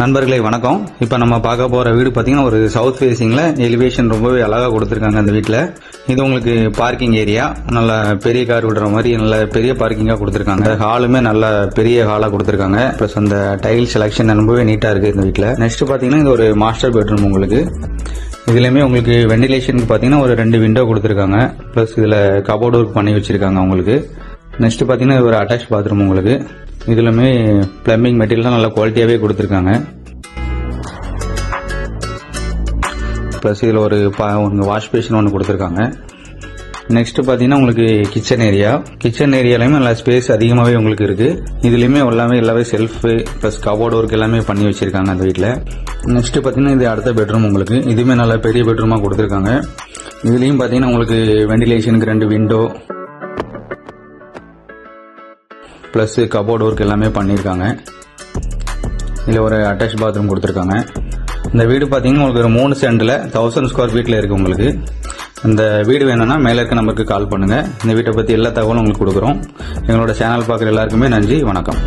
நண்பர்களே வணக்கம். இப்போ நம்ம பார்க்க போற வீடு பார்த்தீங்கன்னா ஒரு சவுத் ஃபேசிங்ல எலிவேஷன் ரொம்பவே அழகா கொடுத்துருக்காங்க. அந்த வீட்டில் இது உங்களுக்கு பார்க்கிங் ஏரியா, நல்ல பெரிய கார் விடுற மாதிரி நல்ல பெரிய பார்க்கிங்கா கொடுத்துருக்காங்க. ஹாலுமே நல்ல பெரிய ஹாலா கொடுத்துருக்காங்க. ப்ளஸ் அந்த டைல் செலக்ஷன் ரொம்பவே நீட்டா இருக்கு இந்த வீட்டில். நெக்ஸ்ட் பார்த்தீங்கன்னா இது ஒரு மாஸ்டர் பெட்ரூம் உங்களுக்கு. இதுலயுமே உங்களுக்கு வெண்டிலேஷனுக்கு பார்த்தீங்கன்னா ஒரு 2 விண்டோ கொடுத்துருக்காங்க. ப்ளஸ் இதுல கபோர்ட் ஒர்க் பண்ணி வச்சிருக்காங்க உங்களுக்கு. நெக்ஸ்ட் பார்த்தீங்கன்னா இது ஒரு அட்டாச் பாத்ரூம் உங்களுக்கு. இதுலமே பிளம்பிங் மெட்டீரியல் நல்ல குவாலிட்டியாவே கொடுத்துருக்காங்க. பிளஸ் இதுல ஒரு வாஷ் பேஷன் ஒன்று கொடுத்துருக்காங்க. நெக்ஸ்ட் பாத்தீங்கன்னா உங்களுக்கு கிச்சன் ஏரியாலையுமே நல்ல ஸ்பேஸ் அதிகமாவே உங்களுக்கு இருக்கு. இதுலயுமே எல்லாமே செல்ஃப் பிளஸ் கபோர்ட் ஒர்க் எல்லாமே பண்ணி வச்சிருக்காங்க அந்த வீட்டில். நெக்ஸ்ட் பாத்தீங்கன்னா இது அடுத்த பெட்ரூம் உங்களுக்கு. இதுவுமே நல்ல பெரிய பெட்ரூமா கொடுத்துருக்காங்க. இதுலயும் பாத்தீங்கன்னா உங்களுக்கு வெண்டிலேஷனுக்கு 2 விண்டோ பிளஸ் கபோர்ட் ஒர்க் எல்லாமே பண்ணியிருக்காங்க. இதுல ஒரு அட்டாச் பாத்ரூம் கொடுத்துருக்காங்க. இந்த வீடு பாத்தீங்கன்னா உங்களுக்கு ஒரு 3 சென்ட்ல 1000 ஸ்கொயர் ஃபீட்ல இருக்கு உங்களுக்கு. இந்த வீடு வேணும்னா மேல இருக்க நம்பருக்கு கால் பண்ணுங்க. இந்த வீட்டை பத்தி எல்லா தகவலும் உங்களுக்கு கொடுக்குறோம். எங்களோட சேனல் பார்க்குற எல்லாருக்குமே நன்றி, வணக்கம்.